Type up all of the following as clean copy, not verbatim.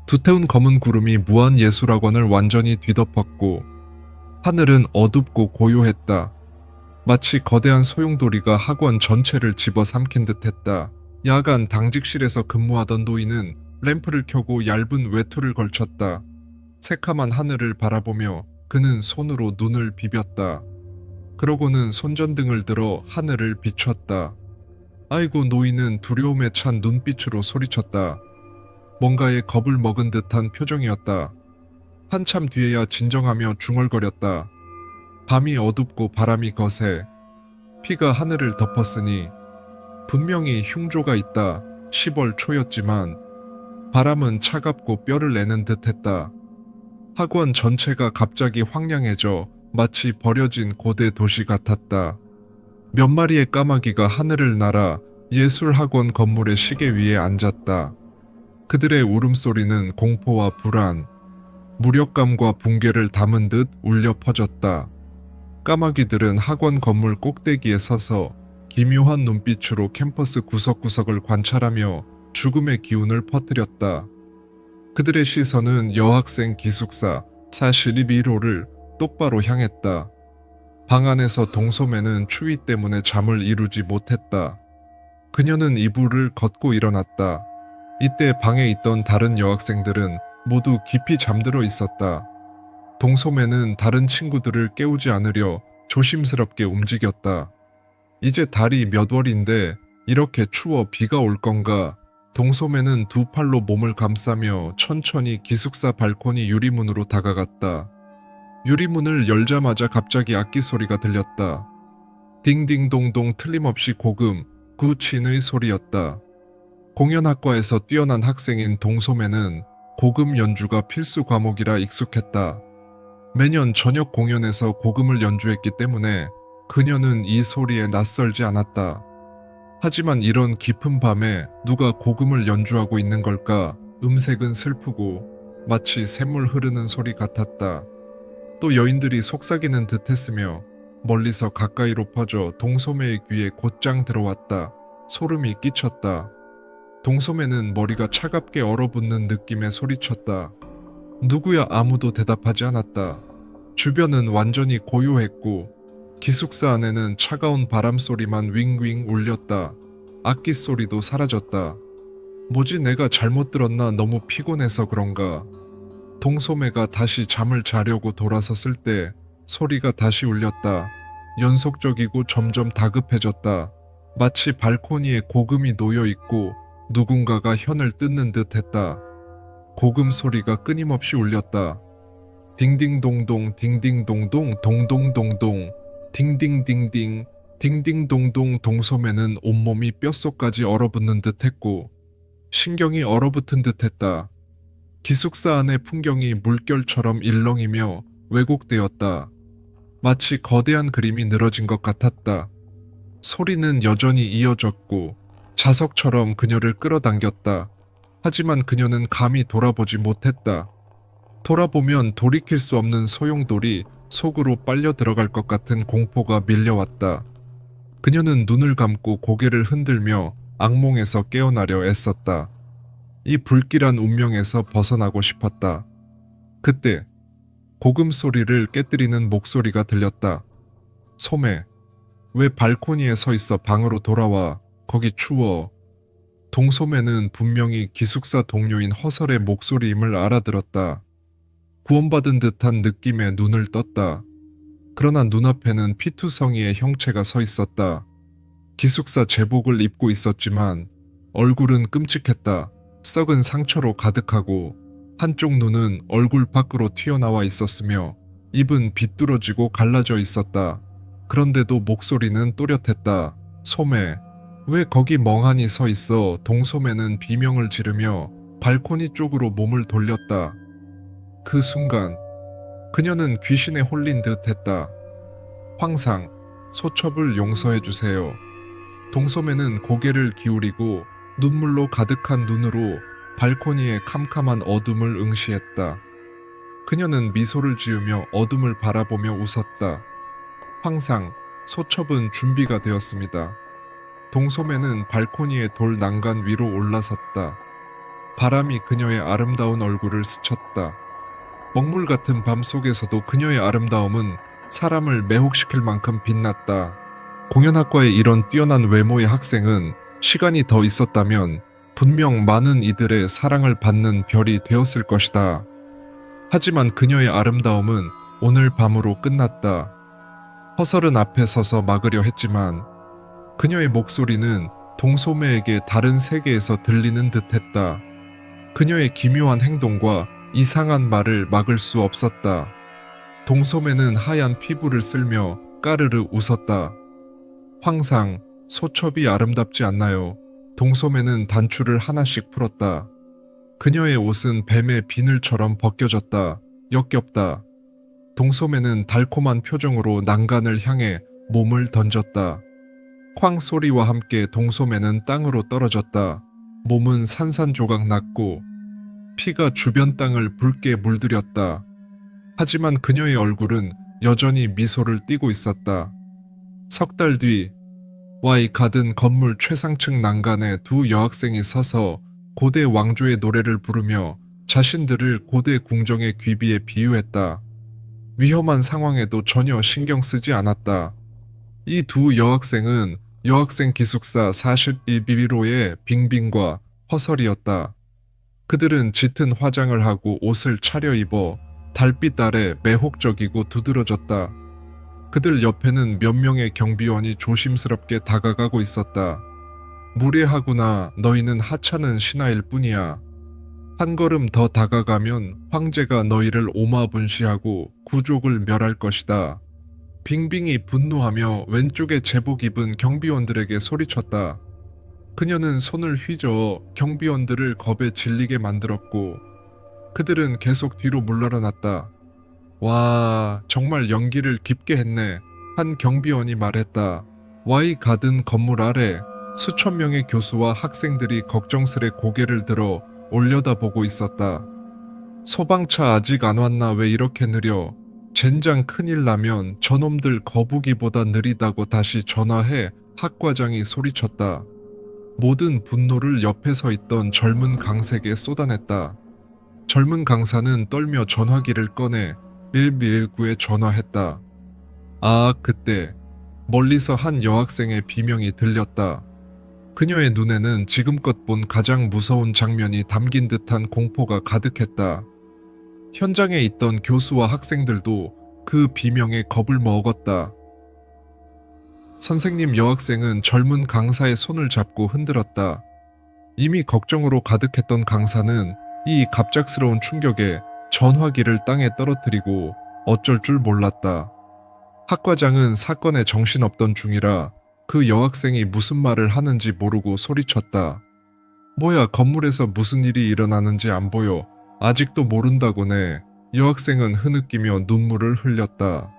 두태운 검은 구름이 무한예술학원을 완전히 뒤덮었고 하늘은 어둡고 고요했다. 마치 거대한 소용돌이가 학원 전체를 집어삼킨 듯했다. 야간 당직실에서 근무하던 노인은 램프를 켜고 얇은 외투를 걸쳤다. 새카만 하늘을 바라보며 그는 손으로 눈을 비볐다. 그러고는 손전등을 들어 하늘을 비췄다. 아이고, 노인은 두려움에 찬 눈빛으로 소리쳤다. 뭔가에 겁을 먹은 듯한 표정이었다. 한참 뒤에야 진정하며 중얼거렸다. 밤이 어둡고 바람이 거세. 피가 하늘을 덮었으니 분명히 흉조가 있다. 10월 초였지만 바람은 차갑고 뼈를 내는 듯했다. 학원 전체가 갑자기 황량해져 마치 버려진 고대 도시 같았다. 몇 마리의 까마귀가 하늘을 날아 예술학원 건물의 시계 위에 앉았다. 그들의 울음소리는 공포와 불안, 무력감과 붕괴를 담은 듯 울려 퍼졌다. 까마귀들은 학원 건물 꼭대기에 서서 기묘한 눈빛으로 캠퍼스 구석구석을 관찰하며 죽음의 기운을 퍼뜨렸다. 그들의 시선은 여학생 기숙사 41호를 똑바로 향했다. 방 안에서 동소매는 추위 때문에 잠을 이루지 못했다. 그녀는 이불을 걷고 일어났다. 이때 방에 있던 다른 여학생들은 모두 깊이 잠들어 있었다. 동소매는 다른 친구들을 깨우지 않으려 조심스럽게 움직였다. 이제 달이 몇 월인데 이렇게 추워 비가 올 건가? 동소매는 두 팔로 몸을 감싸며 천천히 기숙사 발코니 유리문으로 다가갔다. 유리문을 열자마자 갑자기 악기 소리가 들렸다. 딩딩동동 틀림없이 고금, 구친의 소리였다. 공연학과에서 뛰어난 학생인 동소매는 고금 연주가 필수 과목이라 익숙했다. 매년 저녁 공연에서 고금을 연주했기 때문에 그녀는 이 소리에 낯설지 않았다. 하지만 이런 깊은 밤에 누가 고금을 연주하고 있는 걸까? 음색은 슬프고 마치 샘물 흐르는 소리 같았다. 또 여인들이 속삭이는 듯했으며 멀리서 가까이로 퍼져 동소매의 귀에 곧장 들어왔다. 소름이 끼쳤다. 동소매는 머리가 차갑게 얼어붙는 느낌에 소리쳤다. 누구야? 아무도 대답하지 않았다. 주변은 완전히 고요했고 기숙사 안에는 차가운 바람 소리만 윙윙 울렸다. 악기 소리도 사라졌다. 뭐지, 내가 잘못 들었나? 너무 피곤해서 그런가? 동소매가 다시 잠을 자려고 돌아섰을 때 소리가 다시 울렸다. 연속적이고 점점 다급해졌다. 마치 발코니에 고금이 놓여있고 누군가가 현을 뜯는 듯 했다. 고금 소리가 끊임없이 울렸다. 딩딩동동 딩딩동동 동동동동 딩딩딩딩 딩딩동동. 동소매는 온몸이 뼛속까지 얼어붙는 듯했고 신경이 얼어붙은 듯했다. 기숙사 안의 풍경이 물결처럼 일렁이며 왜곡되었다. 마치 거대한 그림이 늘어진 것 같았다. 소리는 여전히 이어졌고 자석처럼 그녀를 끌어당겼다. 하지만 그녀는 감히 돌아보지 못했다. 돌아보면 돌이킬 수 없는 소용돌이 속으로 빨려 들어갈 것 같은 공포가 밀려왔다. 그녀는 눈을 감고 고개를 흔들며 악몽에서 깨어나려 애썼다. 이 불길한 운명에서 벗어나고 싶었다. 그때 고금 소리를 깨뜨리는 목소리가 들렸다. 소매, 왜 발코니에 서 있어? 방으로 돌아와. 거기 추워. 동소매는 분명히 기숙사 동료인 허설의 목소리임을 알아들었다. 구원받은 듯한 느낌에 눈을 떴다. 그러나 눈앞에는 피투성이의 형체가 서 있었다. 기숙사 제복을 입고 있었지만 얼굴은 끔찍했다. 썩은 상처로 가득하고 한쪽 눈은 얼굴 밖으로 튀어나와 있었으며 입은 비뚤어지고 갈라져 있었다. 그런데도 목소리는 또렷했다. 소매, 왜 거기 멍하니 서 있어? 동소매는 비명을 지르며 발코니 쪽으로 몸을 돌렸다. 그 순간 그녀는 귀신에 홀린 듯 했다. 황상, 소첩을 용서해주세요. 동소매는 고개를 기울이고 눈물로 가득한 눈으로 발코니의 캄캄한 어둠을 응시했다. 그녀는 미소를 지으며 어둠을 바라보며 웃었다. 황상, 소첩은 준비가 되었습니다. 동소매는 발코니의 돌 난간 위로 올라섰다. 바람이 그녀의 아름다운 얼굴을 스쳤다. 먹물 같은 밤 속에서도 그녀의 아름다움은 사람을 매혹시킬 만큼 빛났다. 공연학과의 이런 뛰어난 외모의 학생은 시간이 더 있었다면 분명 많은 이들의 사랑을 받는 별이 되었을 것이다. 하지만 그녀의 아름다움은 오늘 밤으로 끝났다. 허설은 앞에 서서 막으려 했지만 그녀의 목소리는 동소매에게 다른 세계에서 들리는 듯했다. 그녀의 기묘한 행동과 이상한 말을 막을 수 없었다. 동소매는 하얀 피부를 쓸며 까르르 웃었다. 황상, 소첩이 아름답지 않나요? 동소매는 단추를 하나씩 풀었다. 그녀의 옷은 뱀의 비늘처럼 벗겨졌다. 역겹다. 동소매는 달콤한 표정으로 난간을 향해 몸을 던졌다. 쾅 소리와 함께 동소매는 땅으로 떨어졌다. 몸은 산산조각 났고 피가 주변 땅을 붉게 물들였다. 하지만 그녀의 얼굴은 여전히 미소를 띠고 있었다. 석 달 뒤 Y 가든 건물 최상층 난간에 두 여학생이 서서 고대 왕조의 노래를 부르며 자신들을 고대 궁정의 귀비에 비유했다. 위험한 상황에도 전혀 신경 쓰지 않았다. 이 두 여학생은 여학생 기숙사 41비비로의 빙빙과 허설이었다. 그들은 짙은 화장을 하고 옷을 차려입어 달빛 아래 매혹적이고 두드러졌다. 그들 옆에는 몇 명의 경비원이 조심스럽게 다가가고 있었다. 무례하구나. 너희는 하찮은 신하일 뿐이야. 한 걸음 더 다가가면 황제가 너희를 오마분시하고 구족을 멸할 것이다. 빙빙이 분노하며 왼쪽에 제복 입은 경비원들에게 소리쳤다. 그녀는 손을 휘저어 경비원들을 겁에 질리게 만들었고 그들은 계속 뒤로 물러났다. 와, 정말 연기를 깊게 했네. 한 경비원이 말했다. Y 가든 건물 아래 수천 명의 교수와 학생들이 걱정스레 고개를 들어 올려다보고 있었다. 소방차 아직 안 왔나? 왜 이렇게 느려? 젠장 큰일 나면 저놈들 거북이보다 느리다고 다시 전화해. 학과장이 소리쳤다. 모든 분노를 옆에 서 있던 젊은 강세에게 쏟아냈다. 젊은 강사는 떨며 전화기를 꺼내 119에 전화했다. 아, 그때 멀리서 한 여학생의 비명이 들렸다. 그녀의 눈에는 지금껏 본 가장 무서운 장면이 담긴 듯한 공포가 가득했다. 현장에 있던 교수와 학생들도 그 비명에 겁을 먹었다. 선생님, 여학생은 젊은 강사의 손을 잡고 흔들었다. 이미 걱정으로 가득했던 강사는 이 갑작스러운 충격에 전화기를 땅에 떨어뜨리고 어쩔 줄 몰랐다. 학과장은 사건에 정신없던 중이라 그 여학생이 무슨 말을 하는지 모르고 소리쳤다. 뭐야, 건물에서 무슨 일이 일어나는지 안 보여. 아직도 모른다고네. 여학생은 흐느끼며 눈물을 흘렸다.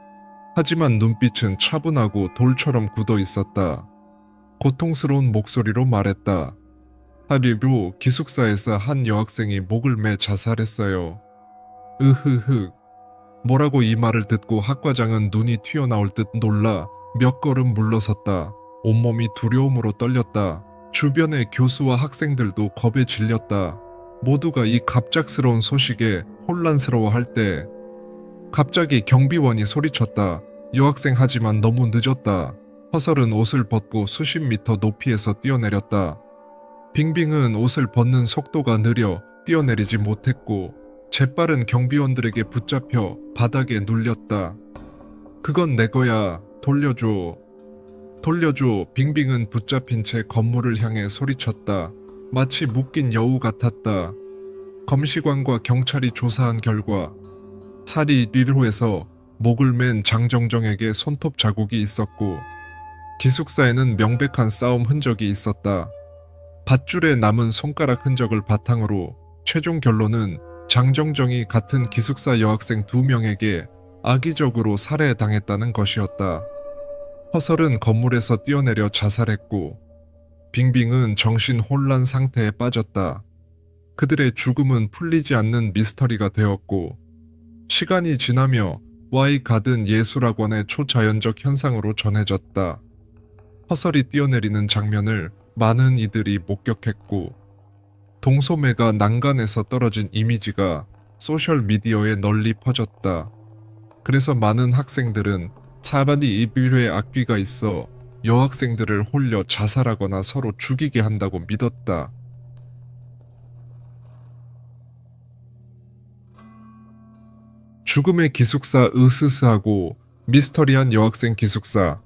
하지만 눈빛은 차분하고 돌처럼 굳어 있었다. 고통스러운 목소리로 말했다. 하리로 기숙사에서 한 여학생이 목을 매 자살했어요. 으흐흐. 뭐라고? 이 말을 듣고 학과장은 눈이 튀어나올 듯 놀라 몇 걸음 물러섰다. 온몸이 두려움으로 떨렸다. 주변의 교수와 학생들도 겁에 질렸다. 모두가 이 갑작스러운 소식에 혼란스러워할 때 갑자기 경비원이 소리쳤다. 여학생, 하지만 너무 늦었다. 허설은 옷을 벗고 수십 미터 높이에서 뛰어내렸다. 빙빙은 옷을 벗는 속도가 느려 뛰어내리지 못했고 재빠른 경비원들에게 붙잡혀 바닥에 눌렸다. 그건 내 거야. 돌려줘. 돌려줘. 빙빙은 붙잡힌 채 건물을 향해 소리쳤다. 마치 묶인 여우 같았다. 검시관과 경찰이 조사한 결과 41비로에서 목을 맨 장정정에게 손톱 자국이 있었고 기숙사에는 명백한 싸움 흔적이 있었다. 밧줄에 남은 손가락 흔적을 바탕으로 최종 결론은 장정정이 같은 기숙사 여학생 2명에게 악의적으로 살해당했다는 것이었다. 허설은 건물에서 뛰어내려 자살했고 빙빙은 정신 혼란 상태에 빠졌다. 그들의 죽음은 풀리지 않는 미스터리가 되었고 시간이 지나며 Y 가든 예술학원의 초자연적 현상으로 전해졌다. 허설이 뛰어내리는 장면을 많은 이들이 목격했고 동소매가 난간에서 떨어진 이미지가 소셜미디어에 널리 퍼졌다. 그래서 많은 학생들은 차반이 이빌회 악귀가 있어 여학생들을 홀려 자살하거나 서로 죽이게 한다고 믿었다. 죽음의 기숙사 으스스하고 미스터리한 여학생 기숙사.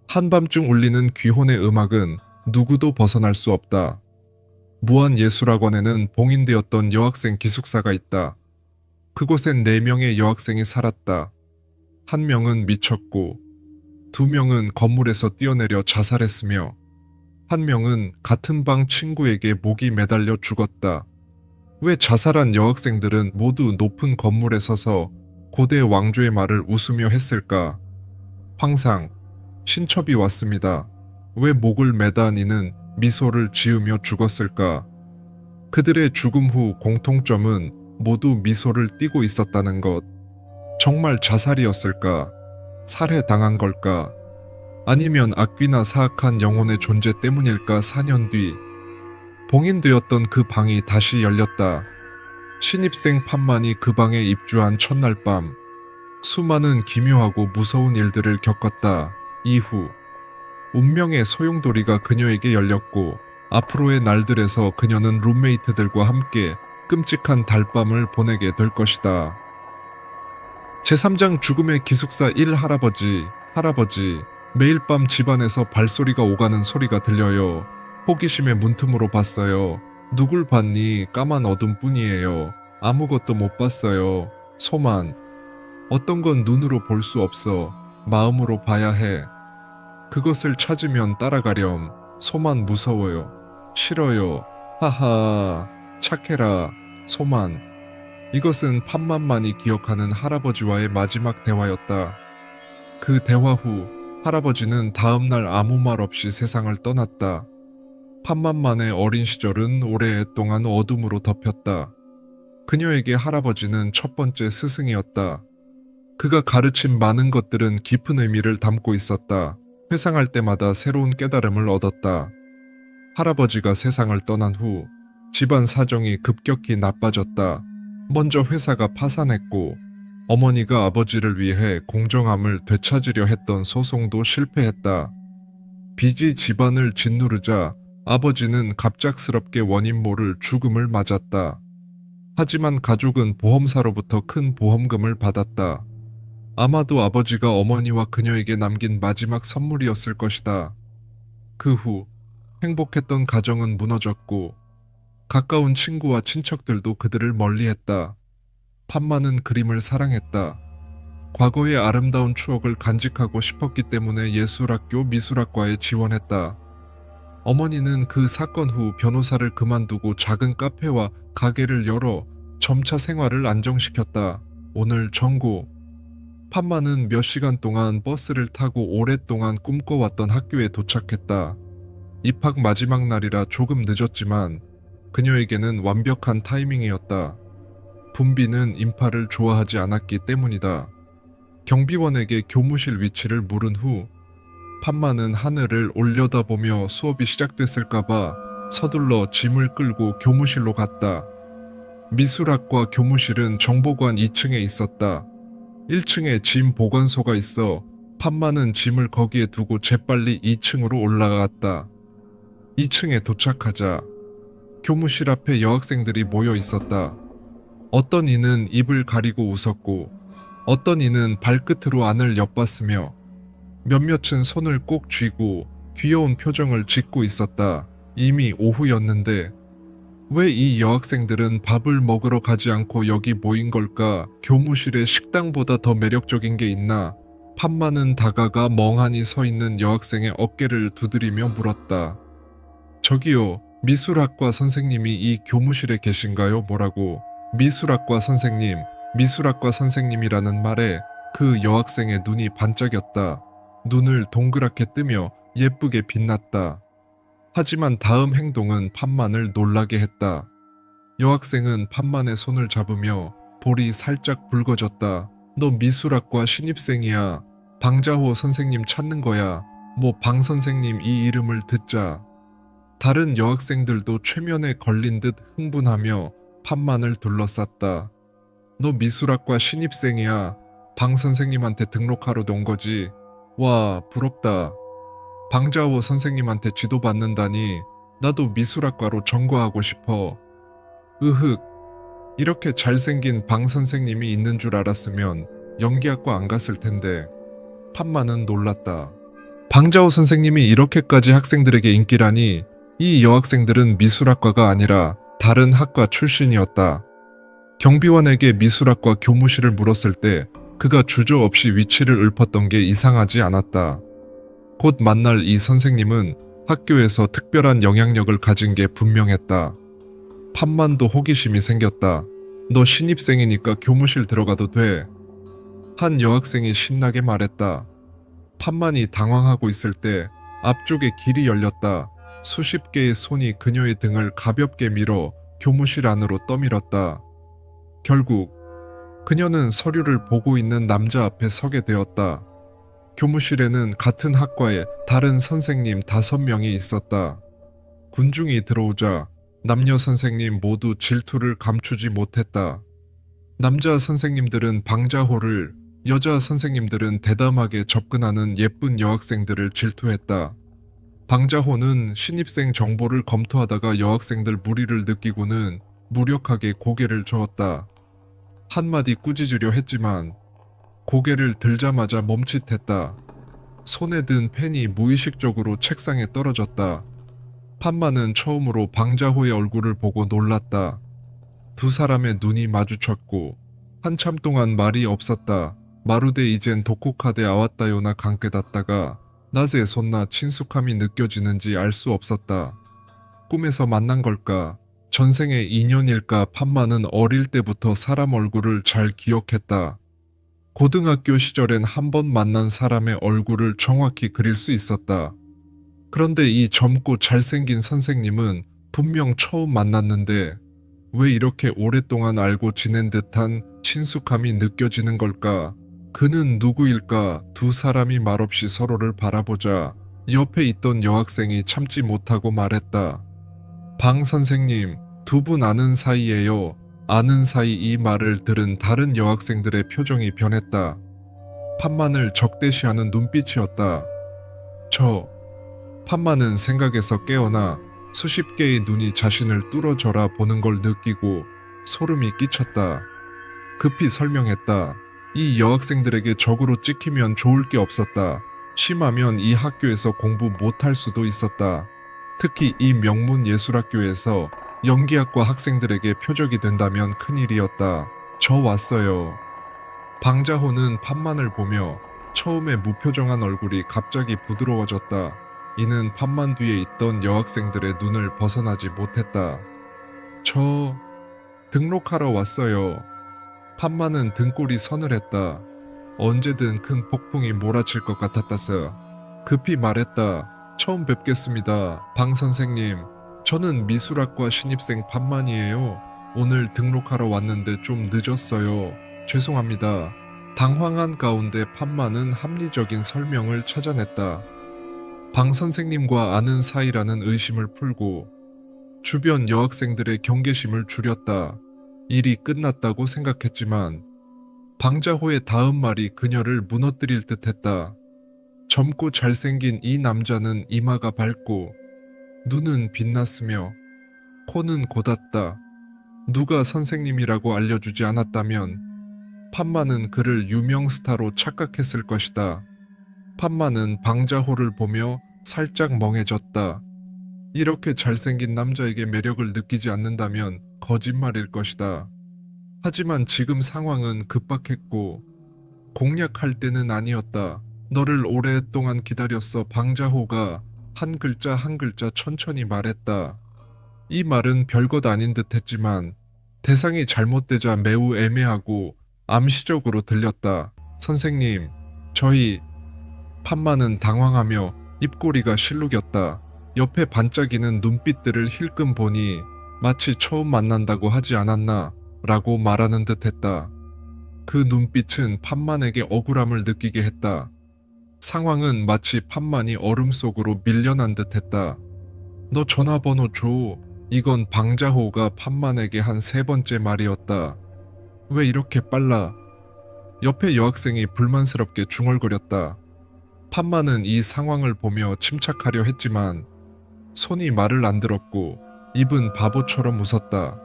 한밤중 울리는 귀혼의 음악은 누구도 벗어날 수 없다. 무한예술학원에는 봉인되었던 여학생 기숙사가 있다. 그곳엔 4명의 여학생이 살았다. 1명은 미쳤고 2명은 건물에서 뛰어내려 자살했으며 1명은 같은 방 친구에게 목이 매달려 죽었다. 왜 자살한 여학생들은 모두 높은 건물에 서서 고대 왕조의 말을 웃으며 했을까? 황상, 신첩이 왔습니다. 왜 목을 매다니는 미소를 지으며 죽었을까? 그들의 죽음 후 공통점은 모두 미소를 띠고 있었다는 것. 정말 자살이었을까? 살해당한 걸까? 아니면 악귀나 사악한 영혼의 존재 때문일까? 4년 뒤 봉인되었던 그 방이 다시 열렸다. 신입생 판만이 그 방에 입주한 첫날 밤 수많은 기묘하고 무서운 일들을 겪었다. 이후 운명의 소용돌이가 그녀에게 열렸고 앞으로의 날들에서 그녀는 룸메이트들과 함께 끔찍한 달밤을 보내게 될 것이다. 제3장 죽음의 기숙사 1 할아버지, 매일 밤 집안에서 발소리가 오가는 소리가 들려요. 호기심에 문틈으로 봤어요. 누굴 봤니? 까만 어둠뿐이에요. 아무것도 못 봤어요. 소만. 어떤 건 눈으로 볼 수 없어. 마음으로 봐야 해. 그것을 찾으면 따라가렴. 소만 무서워요. 싫어요. 하하. 착해라. 소만. 이것은 판만만이 기억하는 할아버지와의 마지막 대화였다. 그 대화 후 할아버지는 다음날 아무 말 없이 세상을 떠났다. 판만만의 어린 시절은 오랫동안 어둠으로 덮였다. 그녀에게 할아버지는 첫 번째 스승이었다. 그가 가르친 많은 것들은 깊은 의미를 담고 있었다. 회상할 때마다 새로운 깨달음을 얻었다. 할아버지가 세상을 떠난 후 집안 사정이 급격히 나빠졌다. 먼저 회사가 파산했고 어머니가 아버지를 위해 공정함을 되찾으려 했던 소송도 실패했다. 빚이 집안을 짓누르자 아버지는 갑작스럽게 원인 모를 죽음을 맞았다. 하지만 가족은 보험사로부터 큰 보험금을 받았다. 아마도 아버지가 어머니와 그녀에게 남긴 마지막 선물이었을 것이다. 그 후 행복했던 가정은 무너졌고 가까운 친구와 친척들도 그들을 멀리했다. 판만은 그림을 사랑했다. 과거의 아름다운 추억을 간직하고 싶었기 때문에 예술학교 미술학과에 지원했다. 어머니는 그 사건 후 변호사를 그만두고 작은 카페와 가게를 열어 점차 생활을 안정시켰다. 오늘 정고. 판만은 몇 시간 동안 버스를 타고 오랫동안 꿈꿔왔던 학교에 도착했다. 입학 마지막 날이라 조금 늦었지만 그녀에게는 완벽한 타이밍이었다. 분비는 인파를 좋아하지 않았기 때문이다. 경비원에게 교무실 위치를 물은 후 판만은 하늘을 올려다보며 수업이 시작됐을까봐 서둘러 짐을 끌고 교무실로 갔다. 미술학과 교무실은 정보관 2층에 있었다. 1층에 짐 보관소가 있어 판만은 짐을 거기에 두고 재빨리 2층으로 올라갔다. 2층에 도착하자 교무실 앞에 여학생들이 모여 있었다. 어떤 이는 입을 가리고 웃었고 어떤 이는 발끝으로 안을 엿봤으며 몇몇은 손을 꼭 쥐고 귀여운 표정을 짓고 있었다. 이미 오후였는데 왜 이 여학생들은 밥을 먹으러 가지 않고 여기 모인 걸까? 교무실에 식당보다 더 매력적인 게 있나? 판만은 다가가 멍하니 서 있는 여학생의 어깨를 두드리며 물었다. 저기요, 미술학과 선생님이 이 교무실에 계신가요? 뭐라고? 미술학과 선생님이라는 말에 그 여학생의 눈이 반짝였다. 눈을 동그랗게 뜨며 예쁘게 빛났다. 하지만 다음 행동은 판만을 놀라게 했다. 여학생은 판만의 손을 잡으며 볼이 살짝 붉어졌다. 너 미술학과 신입생이야. 방자호 선생님 찾는 거야. 뭐 방 선생님 이 이름을 듣자. 다른 여학생들도 최면에 걸린 듯 흥분하며 판만을 둘러쌌다. 너 미술학과 신입생이야. 방 선생님한테 등록하러 온 거지. 와, 부럽다. 방자호 선생님한테 지도받는다니. 나도 미술학과로 전과하고 싶어. 으흑. 이렇게 잘생긴 방 선생님이 있는 줄 알았으면 연기학과 안 갔을 텐데. 판만은 놀랐다. 방자호 선생님이 이렇게까지 학생들에게 인기라니. 이 여학생들은 미술학과가 아니라 다른 학과 출신이었다. 경비원에게 미술학과 교무실을 물었을 때 그가 주저없이 위치를 읊었던 게 이상하지 않았다. 곧 만날 이 선생님은 학교에서 특별한 영향력을 가진 게 분명했다. 판만도 호기심이 생겼다. 너 신입생이니까 교무실 들어가도 돼. 한 여학생이 신나게 말했다. 판만이 당황하고 있을 때 앞쪽에 길이 열렸다. 수십 개의 손이 그녀의 등을 가볍게 밀어 교무실 안으로 떠밀었다. 결국 그녀는 서류를 보고 있는 남자 앞에 서게 되었다. 교무실에는 같은 학과에 다른 선생님 5명이 있었다. 군중이 들어오자 남녀 선생님 모두 질투를 감추지 못했다. 남자 선생님들은 방자호를, 여자 선생님들은 대담하게 접근하는 예쁜 여학생들을 질투했다. 방자호는 신입생 정보를 검토하다가 여학생들 무리를 느끼고는 무력하게 고개를 저었다. 한마디 꾸짖으려 했지만 고개를 들자마자 멈칫했다. 손에 든 펜이 무의식적으로 책상에 떨어졌다. 판만은 처음으로 방자호의 얼굴을 보고 놀랐다. 두 사람의 눈이 마주쳤고 한참 동안 말이 없었다. 마루대 이젠 도코카데 아왔다요나 강깨닫다가 낮에 손나 친숙함이 느껴지는지 알 수 없었다. 꿈에서 만난 걸까? 전생의 인연일까? 판만은 어릴 때부터 사람 얼굴을 잘 기억했다. 고등학교 시절엔 한 번 만난 사람의 얼굴을 정확히 그릴 수 있었다. 그런데 이 젊고 잘생긴 선생님은 분명 처음 만났는데 왜 이렇게 오랫동안 알고 지낸 듯한 친숙함이 느껴지는 걸까? 그는 누구일까? 두 사람이 말없이 서로를 바라보자 옆에 있던 여학생이 참지 못하고 말했다. 방 선생님, 두 분 아는 사이예요. 아는 사이. 이 말을 들은 다른 여학생들의 표정이 변했다. 판만을 적대시하는 눈빛이었다. 판만은 생각에서 깨어나 수십 개의 눈이 자신을 뚫어져라 보는 걸 느끼고 소름이 끼쳤다. 급히 설명했다. 이 여학생들에게 적으로 찍히면 좋을 게 없었다. 심하면 이 학교에서 공부 못할 수도 있었다. 특히 이 명문 예술학교에서 연기학과 학생들에게 표적이 된다면 큰일이었다. 저 왔어요. 방자호는 판만을 보며 처음에 무표정한 얼굴이 갑자기 부드러워졌다. 이는 판만 뒤에 있던 여학생들의 눈을 벗어나지 못했다. 저 등록하러 왔어요. 판만은 등골이 서늘했다. 언제든 큰 폭풍이 몰아칠 것 같았다서 급히 말했다. 처음 뵙겠습니다. 방 선생님. 저는 미술학과 신입생 판만이에요. 오늘 등록하러 왔는데 좀 늦었어요. 죄송합니다. 당황한 가운데 판만은 합리적인 설명을 찾아냈다. 방 선생님과 아는 사이라는 의심을 풀고 주변 여학생들의 경계심을 줄였다. 일이 끝났다고 생각했지만 방자호의 다음 말이 그녀를 무너뜨릴 듯했다. 젊고 잘생긴 이 남자는 이마가 밝고 눈은 빛났으며 코는 곧았다. 누가 선생님이라고 알려주지 않았다면 판만은 그를 유명 스타로 착각했을 것이다. 판만은 방자호를 보며 살짝 멍해졌다. 이렇게 잘생긴 남자에게 매력을 느끼지 않는다면 거짓말일 것이다. 하지만 지금 상황은 급박했고 공략할 때는 아니었다. 너를 오랫동안 기다렸어. 방자호가 한 글자 한 글자 천천히 말했다. 이 말은 별것 아닌 듯 했지만 대상이 잘못되자 매우 애매하고 암시적으로 들렸다. 선생님, 저희... 판만은 당황하며 입꼬리가 실룩였다. 옆에 반짝이는 눈빛들을 힐끔 보니 마치 처음 만난다고 하지 않았나 라고 말하는 듯 했다. 그 눈빛은 판만에게 억울함을 느끼게 했다. 상황은 마치 판만이 얼음 속으로 밀려난 듯 했다. 너 전화번호 줘. 이건 방자호가 판만에게 한 3번째 말이었다. 왜 이렇게 빨라? 옆에 여학생이 불만스럽게 중얼거렸다. 판만은 이 상황을 보며 침착하려 했지만 손이 말을 안 들었고 입은 바보처럼 웃었다.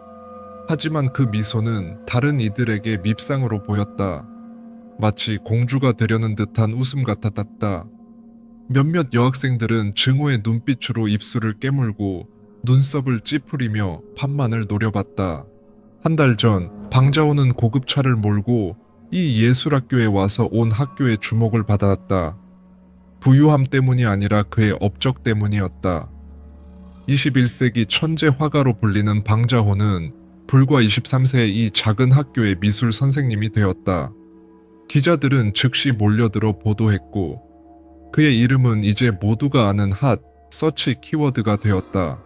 하지만 그 미소는 다른 이들에게 밉상으로 보였다. 마치 공주가 되려는 듯한 웃음 같았다. 몇몇 여학생들은 증오의 눈빛으로 입술을 깨물고 눈썹을 찌푸리며 판만을 노려봤다. 한 달 전 방자호는 고급차를 몰고 이 예술학교에 와서 온 학교의 주목을 받았다. 부유함 때문이 아니라 그의 업적 때문이었다. 21세기 천재 화가로 불리는 방자호는 불과 23세의 이 작은 학교의 미술 선생님이 되었다. 기자들은 즉시 몰려들어 보도했고 그의 이름은 이제 모두가 아는 핫 서치 키워드가 되었다.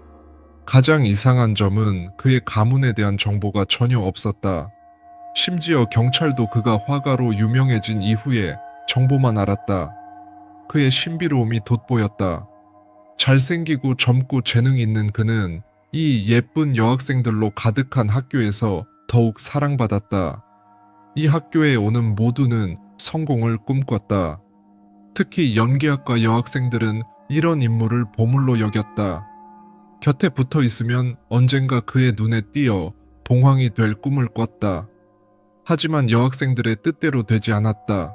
가장 이상한 점은 그의 가문에 대한 정보가 전혀 없었다. 심지어 경찰도 그가 화가로 유명해진 이후에 정보만 알았다. 그의 신비로움이 돋보였다. 잘생기고 젊고 재능 있는 그는 이 예쁜 여학생들로 가득한 학교에서 더욱 사랑받았다. 이 학교에 오는 모두는 성공을 꿈꿨다. 특히 연기학과 여학생들은 이런 인물을 보물로 여겼다. 곁에 붙어 있으면 언젠가 그의 눈에 띄어 봉황이 될 꿈을 꿨다. 하지만 여학생들의 뜻대로 되지 않았다.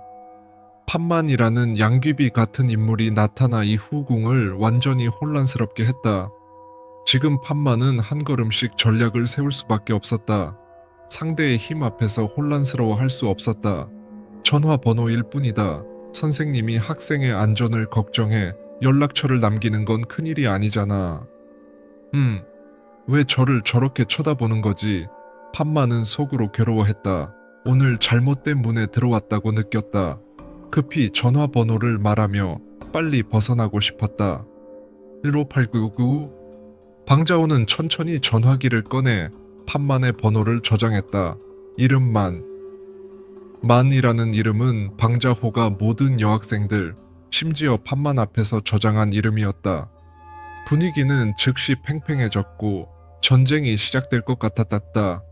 판만이라는 양귀비 같은 인물이 나타나 이 후궁을 완전히 혼란스럽게 했다. 지금 판만은 한 걸음씩 전략을 세울 수밖에 없었다. 상대의 힘 앞에서 혼란스러워할 수 없었다. 전화번호일 뿐이다. 선생님이 학생의 안전을 걱정해 연락처를 남기는 건 큰일이 아니잖아. 왜 저를 저렇게 쳐다보는 거지? 판만은 속으로 괴로워했다. 오늘 잘못된 문에 들어왔다고 느꼈다. 급히 전화번호를 말하며 빨리 벗어나고 싶었다. 15899. 방자호는 천천히 전화기를 꺼내 판만의 번호를 저장했다. 이름만. 만이라는 이름은 방자호가 모든 여학생들, 심지어 판만 앞에서 저장한 이름이었다. 분위기는 즉시 팽팽해졌고 전쟁이 시작될 것 같았다.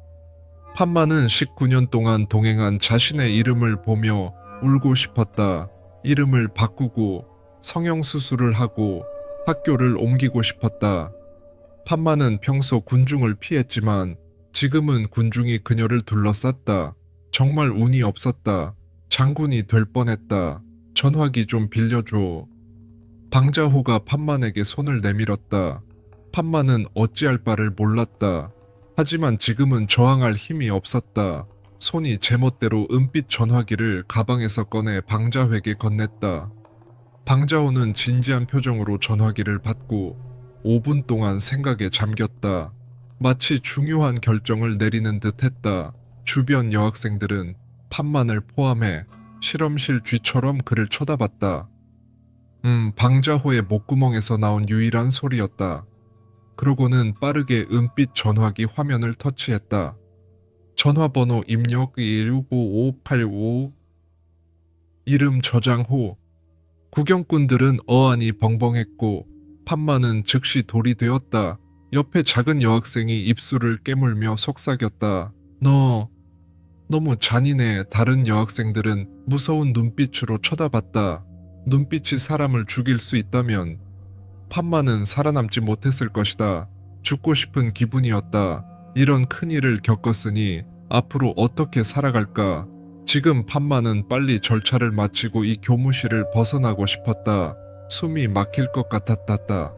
판만은 19년 동안 동행한 자신의 이름을 보며 울고 싶었다. 이름을 바꾸고 성형수술을 하고 학교를 옮기고 싶었다. 판만은 평소 군중을 피했지만 지금은 군중이 그녀를 둘러쌌다. 정말 운이 없었다. 장군이 될 뻔했다. 전화기 좀 빌려줘. 방자호가 판만에게 손을 내밀었다. 판만은 어찌할 바를 몰랐다. 하지만 지금은 저항할 힘이 없었다. 손이 제멋대로 은빛 전화기를 가방에서 꺼내 방자호에게 건넸다. 방자호는 진지한 표정으로 전화기를 받고 5분 동안 생각에 잠겼다. 마치 중요한 결정을 내리는 듯 했다. 주변 여학생들은 판만을 포함해 실험실 쥐처럼 그를 쳐다봤다. 방자호의 목구멍에서 나온 유일한 소리였다. 그러고는 빠르게 은빛 전화기 화면을 터치했다. 전화번호 입력 1655585. 이름 저장 후. 구경꾼들은 어안이 벙벙했고 판만은 즉시 돌이 되었다. 옆에 작은 여학생이 입술을 깨물며 속삭였다. 너 너무 잔인해. 다른 여학생들은 무서운 눈빛으로 쳐다봤다. 눈빛이 사람을 죽일 수 있다면 판만은 살아남지 못했을 것이다. 죽고 싶은 기분이었다. 이런 큰일을 겪었으니 앞으로 어떻게 살아갈까? 지금 판만은 빨리 절차를 마치고 이 교무실을 벗어나고 싶었다. 숨이 막힐 것 같았다.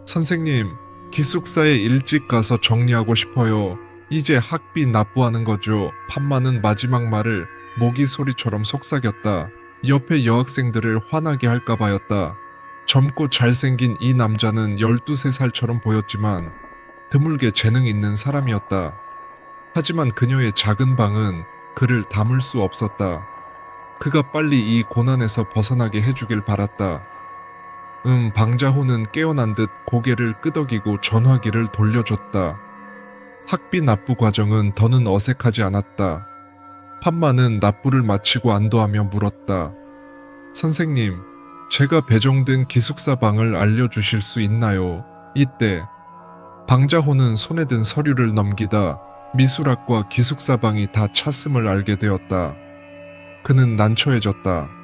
선생님, 기숙사에 일찍 가서 정리하고 싶어요. 이제 학비 납부하는 거죠. 판만은 마지막 말을 모기 소리처럼 속삭였다. 옆에 여학생들을 화나게 할까봐였다. 젊고 잘생긴 이 남자는 12~13살처럼 보였지만 드물게 재능 있는 사람이었다. 하지만 그녀의 작은 방은 그를 담을 수 없었다. 그가 빨리 이 고난에서 벗어나게 해주길 바랐다. 방자호는 깨어난 듯 고개를 끄덕이고 전화기를 돌려줬다. 학비 납부 과정은 더는 어색하지 않았다. 판만은 납부를 마치고 안도하며 물었다. 선생님, 제가 배정된 기숙사 방을 알려주실 수 있나요? 이때 방자호는 손에 든 서류를 넘기다 미술학과 기숙사방이 다 찼음을 알게 되었다. 그는 난처해졌다.